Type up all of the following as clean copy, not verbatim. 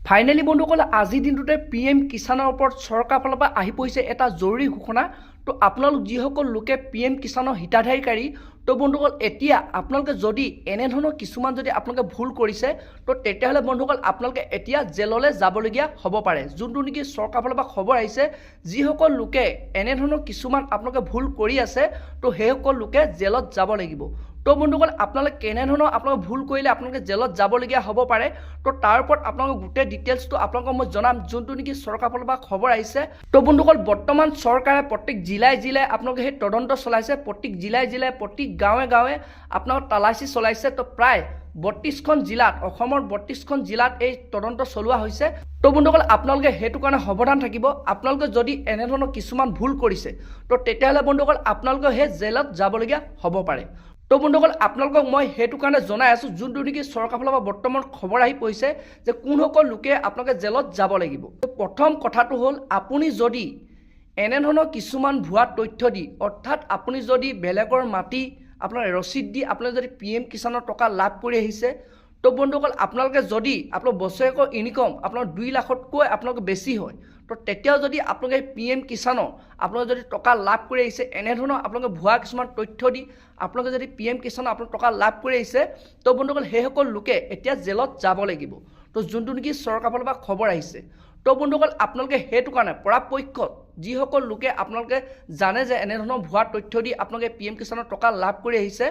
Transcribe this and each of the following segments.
Finally বন্ধুসকল আজিৰ দিনটোতে PM কিষাণৰ ওপৰত চৰকাৰৰ ফালৰ পৰা আহি পৰিছে এটা জৰুৰী ঘোষণা। তো আপোনালোক যিসকল লোকে PM কিষাণৰ হিতাধিকাৰী, তো বন্ধুসকল এতিয়া আপোনালোকে যদি এনেধৰণৰ কিছুমান যদি আপোনালোকে ভুল কৰিছে, তো তেতিয়াহ'লে বন্ধুসকল আপোনালোকে এতিয়া জেললৈ যাবলগীয়া হ'ব পাৰে। যোনটো নেকি চৰকাৰৰ ফালৰ পৰা খবৰ আহিছে, যিসকল লোকে এনেধৰণৰ কিছুমান আপোনালোকে ভুল কৰি আছে, তো সেইসকল লোকে জেলত যাব লাগিব। তো বন্ধুসকল আপোনালোকে কেনেধৰণৰ আপোনালোকে ভুল কৰিলে আপোনালোকে জেলত যাবলগীয়া হ'ব পাৰে, তো তাৰ ওপৰত আপোনালোকক গোটেই ডিটেইলছটো আপোনালোকক মই জনাম, যোনটো নেকি চৰকাৰৰ ফালৰ পৰা খবৰ আহিছে। তো বন্ধুসকল বৰ্তমান চৰকাৰে প্ৰত্যেক জিলাই জিলাই আপোনালোকে সেই তদন্ত চলাইছে, প্ৰত্যেক জিলাই জিলাই প্ৰতি গাঁৱে গাঁৱে আপোনালোক তালাচী চলাইছে। তো প্ৰায় 32খন জিলাত, অসমৰ 32খন জিলাত এই তদন্ত চলোৱা হৈছে। তো বন্ধুসকল আপোনালোকে সেইটো কাৰণে সাৱধান থাকিব। আপোনালোকে যদি এনেধৰণৰ কিছুমান ভুল কৰিছে, তো তেতিয়াহ'লে বন্ধুসকল আপোনালোকে সেই জেলত যাবলগীয়া হ'ব পাৰে। তো বন্ধুসকল আপোনালোকক মই সেইটো কাৰণে জনাই আছোঁ, যোনটো নেকি চৰকাৰৰ ফালৰ পৰা বৰ্তমান খবৰ আহি পৰিছে যে কোনসকল লোকে আপোনালোকে জেলত যাব লাগিব। তো প্ৰথম কথাটো হ'ল, আপুনি যদি এনেধৰণৰ কিছুমান ভুৱা তথ্য দি, অৰ্থাৎ আপুনি যদি বেলেগৰ মাটি আপোনাৰ ৰচিদ দি আপোনালোকে যদি PM কিষাণৰ টকা লাভ কৰি আহিছে, তো বন্ধুসকল আপোনালোকে যদি আপোনাৰ বছৰেকৰ ইনকম আপোনাৰ 2 লাখতকৈ আপোনালোকে বেছি হয়, তো তেতিয়াও যদি আপোনালোকে PM কিষাণৰ আপোনালোকে যদি টকা লাভ কৰি আহিছে, এনেধৰণৰ আপোনালোকে ভুৱা কিছুমান তথ্য দি আপোনালোকে যদি PM কিষাণৰ আপোনাৰ টকা লাভ কৰি আহিছে, তো বন্ধুসকল সেইসকল লোকে এতিয়া জেলত যাব লাগিব। তো যোনটো নেকি চৰকাৰৰ ফালৰ পৰা খবৰ আহিছে। তো বন্ধুসকল আপোনালোকে সেইটো কাৰণে পৰাপক্ষত যিসকল লোকে আপোনালোকে জানে যে এনেধৰণৰ ভুৱা তথ্য দি আপোনালোকে PM কিষাণৰ টকা লাভ কৰি আহিছে,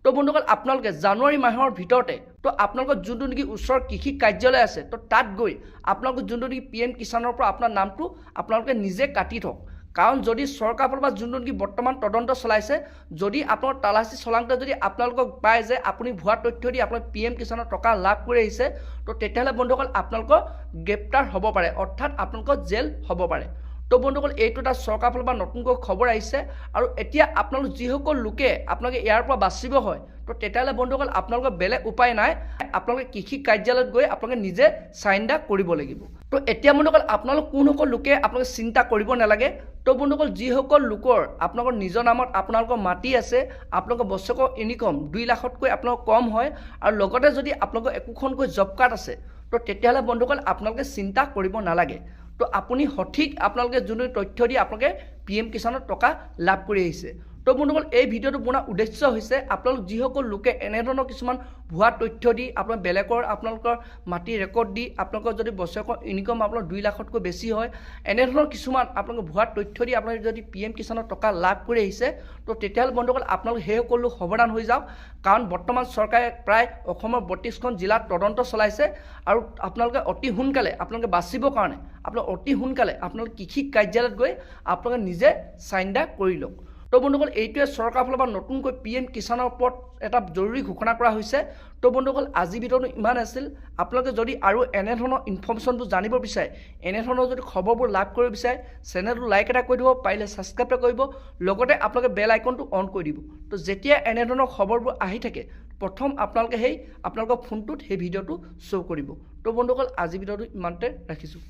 তো বন্ধুসকল আপোনালোকে জানুৱাৰী মাহৰ ভিতৰতে তো আপোনালোকৰ যোনটো নেকি ওচৰৰ কৃষি কাৰ্যালয় আছে, তো তাত গৈ আপোনালোকে যোনটো নেকি PM কিষাণৰ পৰা আপোনাৰ নামটো আপোনালোকে নিজে কাটি থওক। কাৰণ যদি চৰকাৰৰ ফালৰ পৰা যোনটো নেকি বৰ্তমান তদন্ত চলাইছে, যদি আপোনাৰ তালাচী চলাওঁতে যদি আপোনালোকক পায় যে আপুনি ভুৱা তথ্য দি আপোনাৰ PM কিষাণৰ টকা লাভ কৰি আহিছে, তো তেতিয়াহ'লে বন্ধুসকল আপোনালোকৰ গ্ৰেপ্তাৰ হ'ব পাৰে, অৰ্থাৎ আপোনালোকৰ জেল হ'ব পাৰে। তো বন্ধুসকল এইটো এটা চৰকাৰৰ ফালৰ পৰা নতুনকৈ খবৰ আহিছে। আৰু এতিয়া আপোনালোক যিসকল লোকে আপোনালোকে ইয়াৰ পৰা বাচিব হয়, তো তেতিয়াহ'লে বন্ধুসকল আপোনালোকৰ বেলেগ উপায় নাই, আপোনালোকে কৃষি কাৰ্যালয়ত গৈ আপোনালোকে নিজে চাইন কৰিব লাগিব। তো এতিয়া বন্ধুসকল আপোনালোক কোনসকল লোকে আপোনালোকে চিন্তা কৰিব নালাগে। তো বন্ধুসকল যিসকল লোকৰ আপোনালোকৰ নিজৰ নামত আপোনালোকৰ মাটি আছে, আপোনালোকৰ বছৰেকৰ ইনকম 2 লাখতকৈ আপোনালোকৰ কম হয়, আৰু লগতে যদি আপোনালোকৰ একোখনকৈ জব কাৰ্ড আছে, তো তেতিয়াহ'লে বন্ধুসকল আপোনালোকে চিন্তা কৰিব নালাগে। তো আপুনি সঠিক আপোনালোকে যোনটো তথ্য দি আপোনালোকে PM কিষাণৰ টকা লাভ কৰি আহিছে। তো বন্ধুসকল এই ভিডিঅ'টো বনোৱাৰ উদ্দেশ্য হৈছে, আপোনালোক যিসকল লোকে এনেধৰণৰ কিছুমান ভুৱা তথ্য দি আপোনাৰ বেলেগৰ আপোনালোকৰ মাটি ৰেকৰ্ড দি আপোনালোকৰ যদি বছৰেকৰ ইনকম আপোনাৰ 2 লাখতকৈ বেছি হয়, এনেধৰণৰ কিছুমান আপোনালোকে ভুৱা তথ্য দি আপোনালোকে যদি PM কিষাণৰ টকা লাভ কৰি আহিছে, তো তেতিয়াহ'লে বন্ধুসকল আপোনালোক সেই সকলো সাৱধান হৈ যাওক। কাৰণ বৰ্তমান চৰকাৰে প্ৰায় অসমৰ 32খন জিলাত তদন্ত চলাইছে, আৰু আপোনালোকে অতি সোনকালে আপোনালোকে বাচিবৰ কাৰণে আপোনালোকে অতি সোনকালে আপোনালোকে কৃষি কাৰ্যালয়ত গৈ আপোনালোকে নিজে চাইন কৰি লওক। তো বন্ধুসকল এইটোৱে চৰকাৰৰ ফালৰ পৰা নতুনকৈ PM কিষাণৰ ওপৰত এটা জৰুৰী ঘোষণা কৰা হৈছে। তো বন্ধুসকল আজিৰ ভিডিঅ'টো ইমান আছিল। আপোনালোকে যদি আৰু এনেধৰণৰ ইনফৰ্মেশ্যনবোৰ জানিব বিচাৰে, এনেধৰণৰ যদি খবৰবোৰ লাভ কৰিব বিচাৰে, চেনেলটো লাইক এটা কৰি দিব, পাৰিলে ছাবস্ক্ৰাইব কৰিব, লগতে আপোনালোকে বেল আইকনটো অন কৰি দিব। তো যেতিয়া এনেধৰণৰ খবৰবোৰ আহি থাকে, প্ৰথম আপোনালোকে আপোনালোকৰ ফোনটোত সেই ভিডিঅ'টো শ্ব' কৰিব। তো বন্ধুসকল আজিৰ ভিডিঅ'টো ইমানতে ৰাখিছোঁ।